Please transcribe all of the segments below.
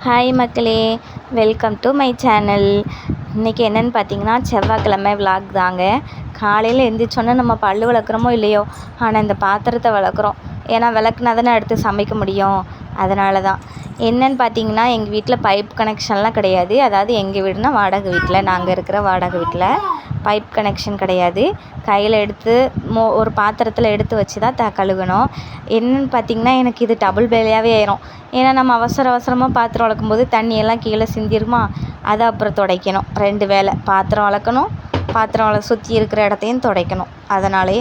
Hi மக்களே, welcome to my channel. இன்றைக்கி என்னென்னு பார்த்தீங்கன்னா செவ்வாய்க்கிழமை விலாக் தாங்க. காலையில் எழுந்திரிச்சோன்னே நம்ம பல் விளக்குறோமோ இல்லையோ, ஆனால் இந்த பாத்திரத்தை விளக்குறோம். ஏன்னா விளக்குனா தானே அடுத்து சமைக்க முடியும். அதனால தான் என்னென்னு பார்த்தீங்கன்னா, எங்கள் வீட்டில் பைப் கனெக்ஷன்லாம் கிடையாது. அதாவது எங்கள் வீடுனா வாடகை வீட்டில், நாங்கள் இருக்கிற வாடகை வீட்டில் பைப் கனெக்ஷன் கிடையாது. கையில் எடுத்து ஒரு பாத்திரத்தில் எடுத்து வச்சு தான் கழுவணும். என்னென்னு பார்த்திங்கன்னா, எனக்கு இது டபுள் வேலையாகவே ஆயிரும். ஏன்னா நம்ம அவசரமாக பாத்திரம் வளர்க்கும்போது தண்ணியெல்லாம் கீழே சிந்திருமா, அதை அப்புறம் துடைக்கணும். 2 வேலை, பாத்திரம் வளர்க்கணும், பாத்திரம் சுற்றி இருக்கிற இடத்தையும் துடைக்கணும். அதனாலே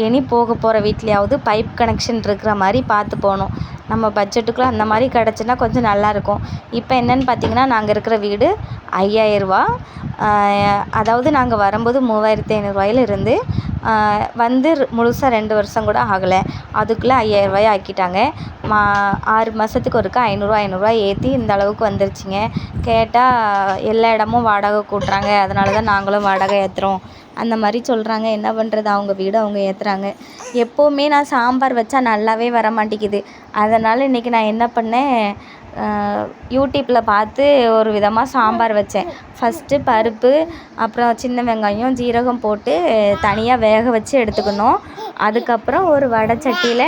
இனி போக போகிற வீட்லையாவது பைப் கனெக்ஷன் இருக்கிற மாதிரி பார்த்து போகணும். நம்ம பட்ஜெட்டுக்குள்ளே அந்த மாதிரி கிடச்சின்னா கொஞ்சம் நல்லாயிருக்கும். இப்போ என்னென்னு பார்த்திங்கன்னா, நாங்கள் இருக்கிற வீடு 5000 ரூபா. அதாவது நாங்கள் வரும்போது 3500 இருந்து வந்து முழுசாக 2 வருஷம் கூட ஆகலை. அதுக்குள்ளே 5000 ரூபாய் ஆக்கிட்டாங்க. 6 மாதத்துக்கு ஒருக்கா 500 ஏற்றி இந்த அளவுக்கு வந்துருச்சுங்க. கேட்டால் எல்லா இடமும் வாடகை கூட்டுறாங்க, அதனால தான் நாங்களும் வாடகை ஏற்றுறோம் அந்த மாதிரி சொல்கிறாங்க. என்ன பண்ணுறது, அவங்க வீடு அவங்க ஏற்றுறாங்க. எப்போவுமே நான் சாம்பார் வச்சா நல்லாவே வர மாட்டேங்குது. அதனால் இன்றைக்கி நான் என்ன பண்ணேன், யூடியூப்பில் பார்த்து ஒரு விதமாக சாம்பார் வச்சேன். ஃபஸ்ட்டு பருப்பு, அப்புறம் சின்ன வெங்காயம், ஜீரகம் போட்டு தனியாக வேக வச்சு எடுத்துக்கணும். அதுக்கப்புறம் ஒரு வடைச்சட்டியில்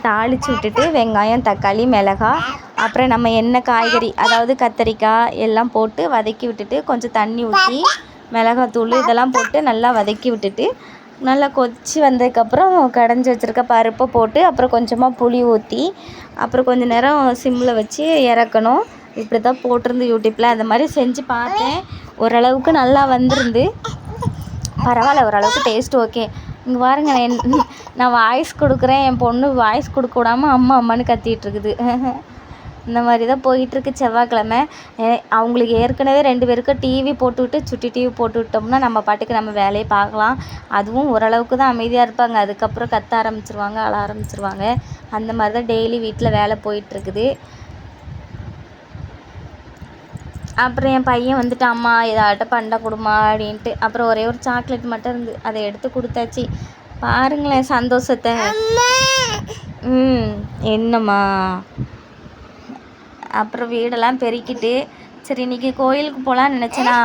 தாளித்து விட்டுட்டு வெங்காயம், தக்காளி, மிளகாய், அப்புறம் நம்ம என்ன காய்கறி, அதாவது கத்திரிக்காய் எல்லாம் போட்டு வதக்கி விட்டுட்டு கொஞ்சம் தண்ணி ஊற்றி மிளகாத்தூள் இதெல்லாம் போட்டு நல்லா வதக்கி விட்டுட்டு நல்லா கொதித்து வந்ததுக்கப்புறம் கடைஞ்சி வச்சுருக்க பருப்பை போட்டு அப்புறம் கொஞ்சமாக புளி ஊற்றி அப்புறம் கொஞ்சம் நேரம் சிம்மில் வச்சு இறக்கணும். இப்படி தான் போட்டிருந்து யூடியூப்பில். அந்த மாதிரி செஞ்சு பார்த்தேன். ஓரளவுக்கு நல்லா வந்திருந்து. பரவாயில்ல, ஓரளவுக்கு டேஸ்ட் ஓகே. இங்கே பாருங்க, நான் வாய்ஸ் கொடுக்குறேன், என் பொண்ணு வாய்ஸ் கொடுக்க விடாமல் அம்மா அம்மான்னு கத்திகிட்ருக்குது. இந்த மாதிரி தான் போயிட்டுருக்கு செவ்வாய்க்கிழமை. அவங்களுக்கு ஏற்கனவே 2 பேருக்கும் டிவி போட்டுவிட்டு சுட்டி டிவி போட்டு விட்டோம்னா நம்ம பாட்டுக்கு நம்ம வேலையை பார்க்கலாம். அதுவும் ஓரளவுக்கு தான் அமைதியாக இருப்பாங்க. அதுக்கப்புறம் கத்த ஆரம்பிச்சிருவாங்க, அழ ஆரம்பிச்சிருவாங்க. அந்த மாதிரி தான் டெய்லி வீட்டில் வேலை போயிட்டுருக்குது. அப்புறம் என் பையன் வந்துட்டு, அம்மா ஏதாட்டும் பண்டை கொடுமா அப்படின்ட்டு. அப்புறம் ஒரே ஒரு சாக்லேட் மட்டும் இருந்து அதை எடுத்து கொடுத்தாச்சு. பாருங்களேன் சந்தோஷத்தை. என்னம்மா. அப்புறம் வீடெல்லாம் பெருக்கிட்டு சரி இன்றைக்கி கோயிலுக்கு போகலான்னு நினச்சேனா,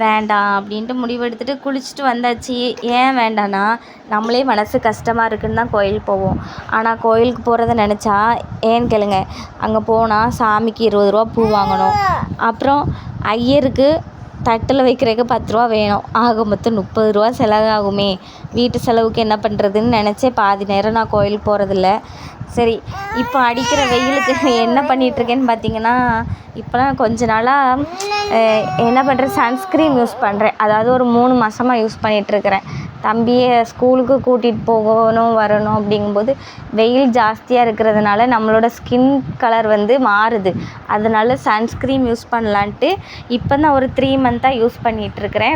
வேண்டாம் அப்படின்ட்டு முடிவெடுத்துட்டு குளிச்சுட்டு வந்தாச்சு. ஏன் வேண்டான்னா, நம்மளே மனசு கஷ்டமாக இருக்குன்னு தான் கோயில் போவோம். ஆனால் கோயிலுக்கு போகிறத நினச்சா, ஏன்னு கேளுங்க, அங்கே போனால் சாமிக்கு 20 ரூபா பூ வாங்கணும். அப்புறம் ஐயருக்கு தட்டில் வைக்கிறதுக்கு 10 ரூபா வேணும். ஆக மொத்தம் 30 ரூபா செலவாகுமே. வீட்டு செலவுக்கு என்ன பண்ணுறதுன்னு நினச்சே பாதி நேரம் நான் கோயிலுக்கு போகிறதில்ல. சரி, இப்போ அடிக்கிற வெயிலுக்கு என்ன பண்ணிகிட்ருக்கேன்னு பார்த்தீங்கன்னா, இப்போலாம் கொஞ்ச நாளாக என்ன பண்ணுறேன், சன்ஸ்க்ரீன் யூஸ் பண்ணுறேன். அதாவது ஒரு 3 மாதமாக யூஸ் பண்ணிகிட்ருக்கிறேன். தம்பியை ஸ்கூலுக்கு கூட்டிகிட்டு போகணும் வரணும் அப்படிங்கும்போது வெயில் ஜாஸ்தியாக இருக்கிறதுனால நம்மளோட ஸ்கின் கலர் மாறுது. அதனால சன்ஸ்க்ரீன் யூஸ் பண்ணலான்ட்டு இப்போ தான் ஒரு 3 மந்த்தாக யூஸ் பண்ணிகிட்ருக்கிறேன்.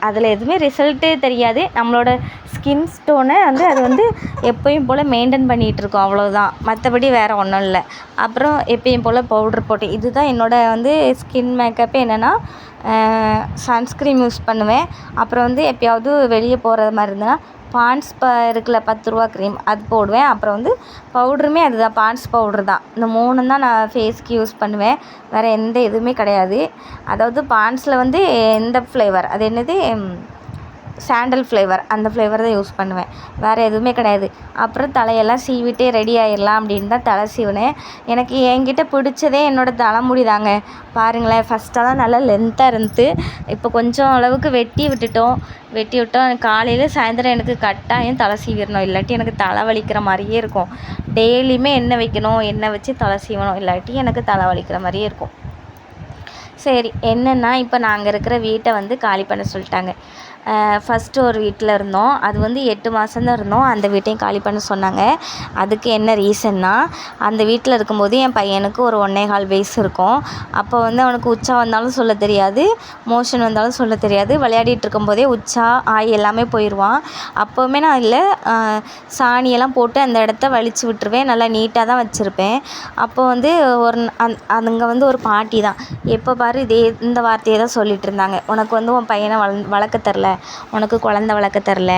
அதில் எதுவுமே ரிசல்ட்டே தெரியாது. நம்மளோட ஸ்கின் ஸ்டோனை அது எப்பயும் போல் மெயின்டைன் பண்ணிகிட்ருக்கோம், அவ்வளோதான். மற்றபடி வேறு ஒன்றும் இல்லை. அப்புறம் எப்பயும் போல் பவுட்ரு போட்டு, இதுதான் என்னோடய ஸ்கின் மேக்கப்பே. என்னென்னா சன்ஸ்க்ரீன் யூஸ் பண்ணுவேன். அப்புறம் எப்பயாவது வெளியே போகிற மாதிரி இருந்ததுன்னா பாண்ட்ஸ் இருக்குல்ல 10 ரூபா க்ரீம், அது போடுவேன். அப்புறம் பவுட்ருமே அதுதான், பாண்ட்ஸ் பவுட்ரு தான். இந்த 3 தான் நான் ஃபேஸ்க்கு யூஸ் பண்ணுவேன். வேறு எந்த இதுவுமே கிடையாது. அதாவது பாண்ட்ஸில் எந்த ஃப்ளேவர், அது என்னது, சாண்டல் ஃப்ளேவர், அந்த ஃப்ளேவர் தான் யூஸ் பண்ணுவேன். வேறு எதுவுமே கிடையாது. அப்புறம் தலையெல்லாம் சீவிட்டே ரெடி ஆகிடலாம் அப்படின்னு தான் தலை சீவினேன். எனக்கு என்கிட்ட பிடிச்சதே என்னோடய தலைமுடி தாங்க. பாருங்களேன், ஃபஸ்ட்டெல்லாம் நல்லா லென்த்தாக இருந்து, இப்போ கொஞ்சம் அளவுக்கு வெட்டி விட்டோம். காலையில் சாயந்தரம் எனக்கு கட்டாயம் தலை சீவிடணும், இல்லாட்டி எனக்கு தலை வலிக்கிற மாதிரியே இருக்கும். டெய்லியுமே எண்ணெய் வைக்கணும், எண்ணெய் வச்சு தலை சீவணும், இல்லாட்டி எனக்கு தலை வலிக்கிற மாதிரியே இருக்கும். சரி, என்னென்னா இப்போ நாங்கள் இருக்கிற வீட்டை காலி பண்ண சொல்லிட்டாங்க. ஃபஸ்ட்டு ஒரு வீட்டில் இருந்தோம். அது 8 மாதம்தான் இருந்தோம். அந்த வீட்டையும் காலி பண்ண சொன்னாங்க. அதுக்கு என்ன ரீசன்னா, அந்த வீட்டில் இருக்கும்போது என் பையனுக்கு ஒரு 1.25 வயசு இருக்கும். அப்போ அவனுக்கு உச்சா வந்தாலும் சொல்ல தெரியாது, மோஷன் வந்தாலும் சொல்ல தெரியாது. விளையாடிட்டு இருக்கும்போதே உச்சா ஆய் எல்லாமே போயிடுவான். அப்போவுமே நான் இல்லை, சாணியெல்லாம் போட்டு அந்த இடத்த வலிச்சு விட்டுருவேன். நல்லா நீட்டாக தான் வச்சுருப்பேன். அப்போ ஒரு அங்கே ஒரு பாட்டி தான் எப்போ பாரு இந்த வார்த்தையை தான் சொல்லிகிட்டு இருந்தாங்க, உனக்கு உன் பையனை வளர்க்க தெரில, உனக்கு குழந்த வளர்க்க தெரில.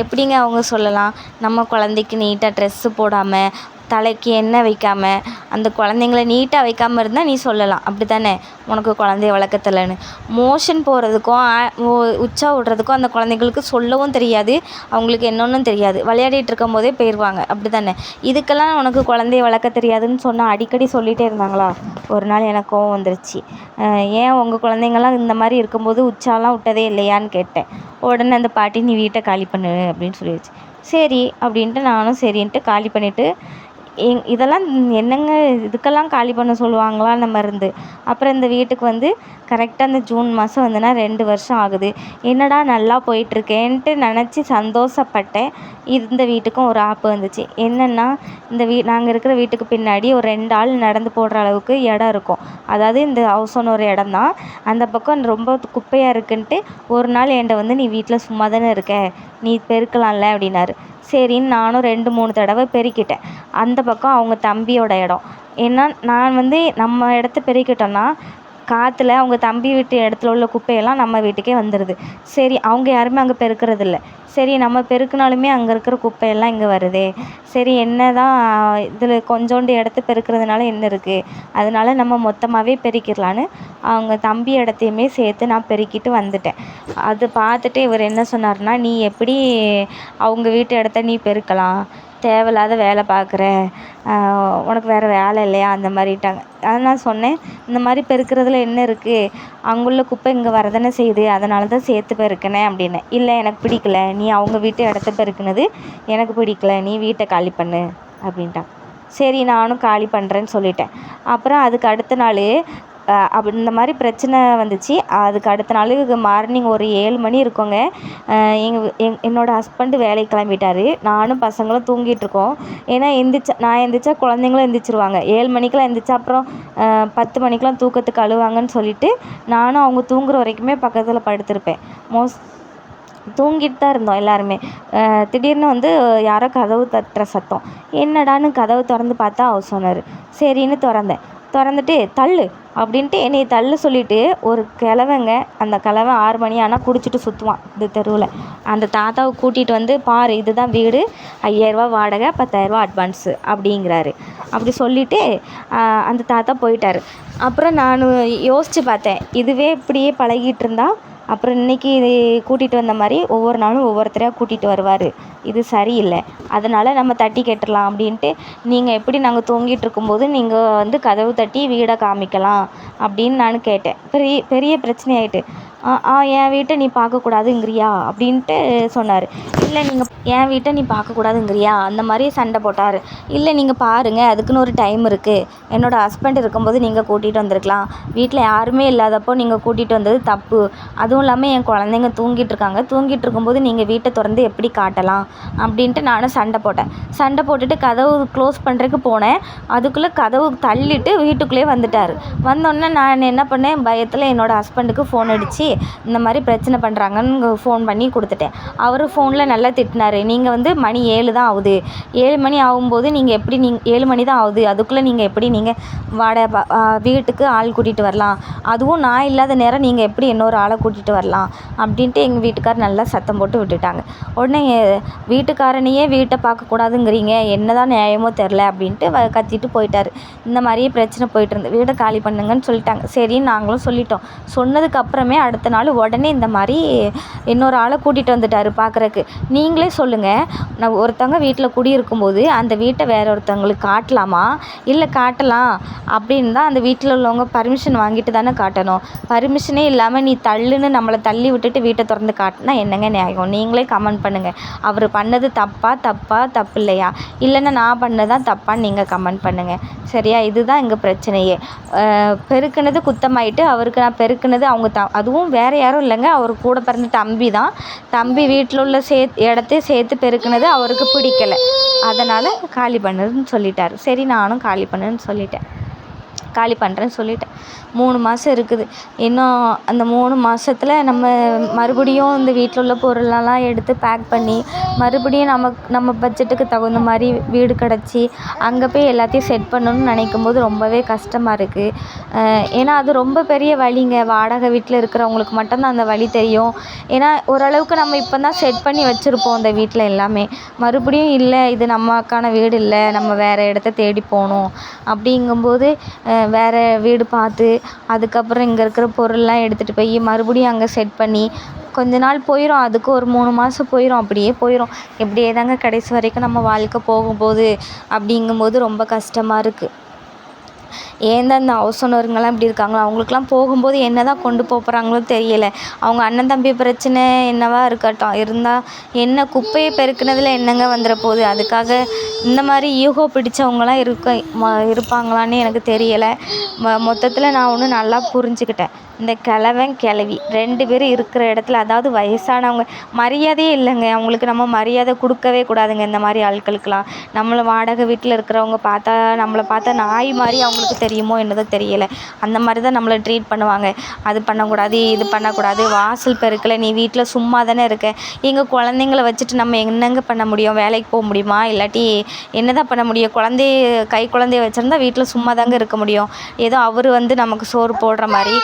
எப்படிங்க அவங்க சொல்லலாம், நம்ம குழந்தைக்கு நீட்டாக ட்ரெஸ்ஸு போடாமல் தலைக்கு எண்ணெய் வைக்காமல் அந்த குழந்தைங்கள நீட்டாக வைக்காமல் இருந்தால் நீ சொல்லலாம், அப்படி தானே, உனக்கு குழந்தைய வளர்க்கத்தலன்னு. மோஷன் போகிறதுக்கும் உச்சா விட்றதுக்கும் அந்த குழந்தைங்களுக்கு சொல்லவும் தெரியாது, அவங்களுக்கு என்னொன்னும் தெரியாது, விளையாடிட்டு இருக்கும் போதே போயிடுவாங்க, அப்படி தானே. இதுக்கெல்லாம் உனக்கு குழந்தைய வளர்க்க தெரியாதுன்னு சொன்னால் அடிக்கடி சொல்லிகிட்டே இருந்தாங்களா. ஒரு நாள் எனக்கு கோவம் வந்துருச்சு. ஏன் உங்கள் குழந்தைங்கள்லாம் இந்த மாதிரி இருக்கும்போது உச்சாலாம் விட்டதே இல்லையான்னு கேட்டேன். உடனே அந்த பாட்டி நீ வீட்டை காலி பண்ணு அப்படின்னு சொல்லிடுச்சு. சரி அப்படின்ட்டு நானும் சரின்ட்டு காலி பண்ணிவிட்டு, இதெல்லாம் என்னங்க, இதுக்கெல்லாம் காலி பண்ண சொல்லுவாங்களா அந்த மருந்து. அப்புறம் இந்த வீட்டுக்கு வந்து கரெக்டாக இந்த ஜூன் மாதம் வந்துன்னா 2 வருஷம் ஆகுது. என்னடா நல்லா போயிட்டுருக்கேன்ட்டு நினச்சி சந்தோஷப்பட்டேன். இந்த வீட்டுக்கும் ஒரு ஆப்பு வந்துச்சு. என்னென்னா, இந்த நாங்கள் இருக்கிற வீட்டுக்கு பின்னாடி ஒரு 2 ஆள் நடந்து போடுற அளவுக்கு இடம் இருக்கும். அதாவது இந்த ஹவுஸ் ஓனர் இடம் தான். அந்த பக்கம் ரொம்ப குப்பையாக இருக்குன்ட்டு ஒரு நாள் என்கிட்ட வந்து நீ வீட்டில் சும்மா தானே இருக்க, நீ பெருக்கலாம்ல அப்படின்னாரு. சரின்னு நானும் 2-3 தடவை பெருக்கிட்டேன். அந்த பக்கம் அவங்க தம்பியோட இடம். ஏன்னா நான் வந்து நம்ம இடத்த பெருக்கிட்டோன்னா காற்றுல அவங்க தம்பி வீட்டு இடத்துல உள்ள குப்பையெல்லாம் நம்ம வீட்டுக்கே வந்துடுது. சரி, அவங்க யாருமே அங்கே பெருக்கிறதில்ல. சரி, நம்ம பெருக்கினாலுமே அங்கே இருக்கிற குப்பையெல்லாம் இங்கே வருதே. சரி, என்ன தான் இதில் கொஞ்சோண்டு இடத்த பெருக்கிறதுனால என்ன இருக்குது, அதனால நம்ம மொத்தமாகவே பெருக்கிடலான்னு அவங்க தம்பி இடத்தையுமே சேர்த்து நான் பெருக்கிட்டு வந்துட்டேன். அது பார்த்துட்டு இவர் என்ன சொன்னார்னா, நீ எப்படி அவங்க வீட்டு இடத்த நீ பெருக்கலாம், தேவையில்லாத வேலை பார்க்குற, உனக்கு வேறு வேலை இல்லையா அந்த மாதிரிட்டாங்க. அதை நான் சொன்னேன், இந்த மாதிரி பெருக்கிறதுல என்ன இருக்குது, அங்குள்ள குப்பை இங்கே வரதானே செய்யுது, அதனால தான் சேர்த்து பெருக்கினேன் அப்படின்னேன். இல்லை, எனக்கு பிடிக்கல, நீ அவங்க வீட்டு இடத்த பெருக்கினது எனக்கு பிடிக்கல, நீ வீட்டை காலி பண்ணு அப்படின்ட்டான். சரி, நானும் காலி பண்ணுறேன்னு சொல்லிட்டேன். அப்புறம் அதுக்கு அடுத்த நாள் அப்படி இந்த மாதிரி பிரச்சனை வந்துச்சு. அதுக்கு அடுத்த நாள் மார்னிங் ஒரு 7 மணி இருக்குங்க. என்னோடய ஹஸ்பண்டு வேலைக்கு கிளம்பிட்டாரு. நானும் பசங்களும் தூங்கிட்டுருக்கோம். ஏன்னா நான் எந்திரிச்சா குழந்தைங்களும் எந்திரிச்சிருவாங்க. 7 மணிக்கெலாம் எந்திரிச்சா அப்புறம் 10 மணிக்கெலாம் தூக்கத்துக்கு அழுவாங்கன்னு சொல்லிவிட்டு நானும் அவங்க தூங்குற வரைக்குமே பக்கத்தில் படுத்திருப்பேன். தூங்கிட்டு தான் இருந்தோம் எல்லாருமே. திடீர்னு வந்து யாரோ கதவு தட்டுற சத்தம். என்னடான்னு கதவு திறந்து பார்த்தா ஹவுஸ் ஓனர். சரின்னு திறந்துட்டு தள்ளு அப்படின்ட்டு என்னை தள்ள சொல்லிவிட்டு ஒரு கிழவங்க, அந்த கிழவன் 6 மணி ஆனால் குடிச்சிட்டு சுற்றுவான் இந்த தெருவில். அந்த தாத்தாவை கூட்டிகிட்டு வந்து, பாரு இதுதான் வீடு, 5000 வாடகை, 10,000 அட்வான்ஸு அப்படிங்கிறாரு. அப்படி சொல்லிவிட்டு அந்த தாத்தா போயிட்டார். அப்புறம் நான் யோசித்து பார்த்தேன், இதுவே இப்படியே பழகிட்டு இருந்தா அப்புறம் இன்றைக்கி கூட்டிகிட்டு வந்த மாதிரி ஒவ்வொரு நாளும் ஒவ்வொருத்தரையாக கூட்டிகிட்டு வருவார். இது சரியில்லை, அதனால் நம்ம தட்டி கேட்டுடலாம் அப்படின்ட்டு, நீங்கள் எப்படி நாங்கள் தூங்கிட்டு இருக்கும்போது நீங்கள் வந்து கதவு தட்டி வீடை காமிக்கலாம் அப்படின்னு நான் கேட்டேன். பெரிய பிரச்சனையாயிட்டு. என் வீட்டை நீ பார்க்கக்கூடாதுங்கிறியா அப்படின்ட்டு சொன்னார். இல்லை, நீங்கள் என் வீட்டை நீ பார்க்கக்கூடாதுங்கிறியா அந்த மாதிரி சண்டை போட்டார். இல்லை, நீங்கள் பாருங்கள், அதுக்குன்னு ஒரு டைம் இருக்குது. என்னோடய ஹஸ்பண்ட் இருக்கும்போது நீங்கள் கூட்டிகிட்டு வந்திருக்கலாம், வீட்டில் யாருமே இல்லாதப்போ நீங்கள் கூட்டிகிட்டு வந்தது தப்பு. அதுவும் இல்லாமல் என் குழந்தைங்க தூங்கிட்டு இருக்காங்க, தூங்கிட்டு இருக்கும்போது நீங்கள் வீட்டை திறந்து எப்படி காட்டலாம் அப்படின்ட்டு நானும் சண்டை போட்டேன். சண்டை போட்டுட்டு கதவு க்ளோஸ் பண்ணுறதுக்கு போனேன். அதுக்குள்ளே கதவு தள்ளிட்டு வீட்டுக்குள்ளேயே வந்துட்டார். வந்தோடனே நான் என்ன பண்ணேன், பயத்தில் என்னோடய ஹஸ்பண்டுக்கு ஃபோன் அடித்து இந்த மாதிரி பிரச்சனை பண்ணுறாங்கன்னு ஃபோன் பண்ணி கொடுத்துட்டேன். அவர் ஃபோனில் நல்லா திட்டினார். நீங்கள் வந்து மணி 7 தான் ஆகுது, 7 மணி ஆகும்போது நீங்கள் எப்படி 7 மணி தான் ஆகுது, அதுக்குள்ளே நீங்கள் எப்படி வாடகை வீட்டுக்கு ஆள் கூட்டிகிட்டு வரலாம், அதுவும் நான் இல்லாத நேரம் நீங்கள் எப்படி இன்னொரு ஆளை கூட்டிகிட்டு வரலாம் அப்படின்ட்டு எங்கள் வீட்டுக்கார் நல்லா சத்தம் போட்டு விட்டுட்டாங்க. உடனே வீட்டுக்காரனையே வீட்டை பார்க்கக்கூடாதுங்கிறீங்க, என்ன தான் நியாயமோ தெரில அப்படின்ட்டு கத்திட்டு போயிட்டார். இந்த மாதிரியே பிரச்சனை போயிட்டு இருந்து வீடை காலி பண்ணுங்கன்னு சொல்லிட்டாங்க. சரின்னு நாங்களும் சொல்லிட்டோம். சொன்னதுக்கப்புறமே அடுத்த நாள் உடனே இந்த மாதிரி இன்னொரு ஆளை கூட்டிகிட்டு வந்துட்டார் பார்க்குறக்கு. நீங்களே சொல்லுங்கள், நான் ஒருத்தவங்க வீட்டில் குடியிருக்கும்போது அந்த வீட்டை வேற ஒருத்தவங்களுக்கு காட்டலாமா, இல்லை காட்டலாம் அப்படின்னு தான் அந்த வீட்டில் உள்ளவங்க பர்மிஷன் வாங்கிட்டு தானே காட்டணும். பர்மிஷனே இல்லாமல் நீ தள்ளுன்னு நம்மளை தள்ளி விட்டுட்டு வீட்டை திறந்து காட்டினா என்னங்க நியாயம்? நீங்களே கமெண்ட் பண்ணுங்கள். அவர் பண்ணது தப்பு இல்லையா, இல்லைன்னா நான் பண்ணதான் தப்பான்னு நீங்கள் கமெண்ட் பண்ணுங்கள். சரியா? இதுதான் எங்கள் பிரச்சனையே. பெருக்குனது குத்தமாயிட்டு அவருக்கு நான் பெருக்குனது அவங்க அதுவும் வேறு யாரும் இல்லைங்க, அவர் கூட பிறந்த தம்பி தான். தம்பி வீட்டில் உள்ள இடத்தையும் சேர்த்து பெருக்குனது அவருக்கு பிடிக்கலை, அதனால் காலி பண்ணுன்னு சொல்லிட்டார். சரி, நானும் காலி பண்ணுன்னு சொல்லிட்டேன். காலி பண்ணுறேன்னு சொல்லிட்டேன். 3 மாதம் இருக்குது. இன்னும் அந்த 3 மாதத்துல நம்ம மறுபடியும் இந்த வீட்டில் உள்ள பொருளெல்லாம் எடுத்து பேக் பண்ணி மறுபடியும் நம்ம பட்ஜெட்டுக்கு தகுந்த மாதிரி வீடு கிடச்சி அங்கே போய் எல்லாத்தையும் செட் பண்ணணும்னு நினைக்கும்போது ரொம்பவே கஷ்டமாக இருக்குது. ஏன்னா அது ரொம்ப பெரிய வலிங்க. வாடகை வீட்டில் இருக்கிறவங்களுக்கு மட்டும்தான் அந்த வலி தெரியும். ஏன்னா ஓரளவுக்கு நம்ம இப்போ தான் செட் பண்ணி வச்சுருப்போம் அந்த வீட்டில் எல்லாமே. மறுபடியும் இல்லை, இது நமக்கான வீடு இல்லை, நம்ம வேறு இடத்த தேடி போகணும் அப்படிங்கும்போது வேறு வீடு பார்த்து அதுக்கப்புறம் இங்கே இருக்கிற பொருள்லாம் எடுத்துகிட்டு போய் மறுபடியும் அங்கே செட் பண்ணி கொஞ்ச நாள் போயிடும். அதுக்கு ஒரு 3 மாதம் போயிடும். அப்படியே போயிடும். இப்படியே தாங்க கடைசி வரைக்கும் நம்ம வாழ்க்கை போகும்போது அப்படிங்கும்போது ரொம்ப கஷ்டமாக இருக்குது. ஏன் தான் இந்த ஹவுஸ் ஓனருங்கெல்லாம் இப்படி இருக்காங்களோ, அவங்களுக்குலாம் போகும்போது என்ன தான் கொண்டு போகிறாங்களோ தெரியலை. அவங்க அண்ணன் தம்பி பிரச்சனை என்னவா இருக்கட்டும், இருந்தால் என்ன குப்பையை பெருக்குனதில் என்னங்க வந்துட போகுது. அதுக்காக இந்த மாதிரி ஈகோ பிடிச்சவங்களாம் இருப்பாங்களான்னு எனக்கு தெரியலை. மொத்தத்தில் நான் ஒன்று நல்லா புரிஞ்சுக்கிட்டேன். இந்த கிழவன் கிழவி 2 பேரும் இருக்கிற இடத்துல, அதாவது வயசானவங்க, மரியாதையே இல்லைங்க அவங்களுக்கு. நம்ம மரியாதை கொடுக்கவே கூடாதுங்க இந்த மாதிரி ஆட்களுக்கெல்லாம். நம்மளை வாடகை வீட்டில் இருக்கிறவங்க நம்மளை பார்த்தா நாய் மாதிரி அவங்களுக்கு தெரியுமோ என்னதோ தெரியலை. அந்த மாதிரி தான் நம்மளை ட்ரீட் பண்ணுவாங்க. அது பண்ணக்கூடாது, இது பண்ணக்கூடாது, வாசல் பெருக்கலை, நீ வீட்டில் சும்மா தானே இருக்க. எங்கள் குழந்தைங்கள வச்சுட்டு நம்ம என்னங்க பண்ண முடியும்? வேலைக்கு போக முடியுமா? இல்லாட்டி என்ன தான் பண்ண முடியும்? குழந்தைய வச்சுருந்தா வீட்டில் சும்மா தாங்க இருக்க முடியும். ஏதோ அவர் நமக்கு சோறு போடுற மாதிரி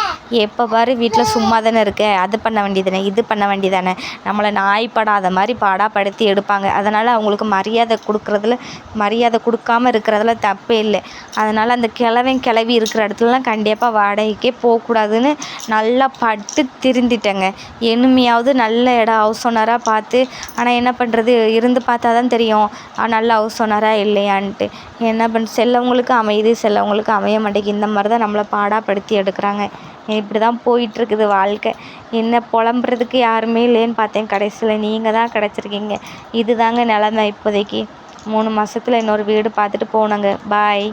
எப்போ பாரு வீட்டில் சும்மா தானே இருக்க, அது பண்ண வேண்டியதானே, இது பண்ண வேண்டியதானே, நம்மளை நாய்ப்படாத மாதிரி பாடாப்படுத்தி எடுப்பாங்க. அதனால் அவங்களுக்கு மரியாதை கொடுக்காமல் இருக்கிறதுல தப்பே இல்லை. அதனால் அந்த கிழவன் கிளவி இருக்கிற இடத்துலலாம் கண்டிப்பாக வாடகைக்கே போகக்கூடாதுன்னு நல்லா பட்டு திருந்திட்டேங்க. இனிமையாவது நல்ல இடம் ஹவுஸ் ஓனராக பார்த்து, ஆனால் என்ன பண்ணுறது, இருந்து பார்த்தா தான் தெரியும் நல்ல ஹவுஸ் ஓனராக இல்லையான்ட்டு. என்ன செல்லவங்களுக்கு அமையுது, செல்லவங்களுக்கு அமைய மாட்டேங்குது. இந்த மாதிரி தான் நம்மளை பாடாப்படுத்தி எடுக்கிறாங்க. இப்படி தான் போயிட்டுருக்குது வாழ்க்கை. என்ன புலம்புறதுக்கு யாருமே இல்லைன்னு பார்த்தேன். கடைசியில் நீங்கள் தான் கிடச்சிருக்கீங்க. இது தாங்க நிலமை இப்போதைக்கு. 3 மாதத்துல இன்னொரு வீடு பார்த்துட்டு போனோங்க. பாய்.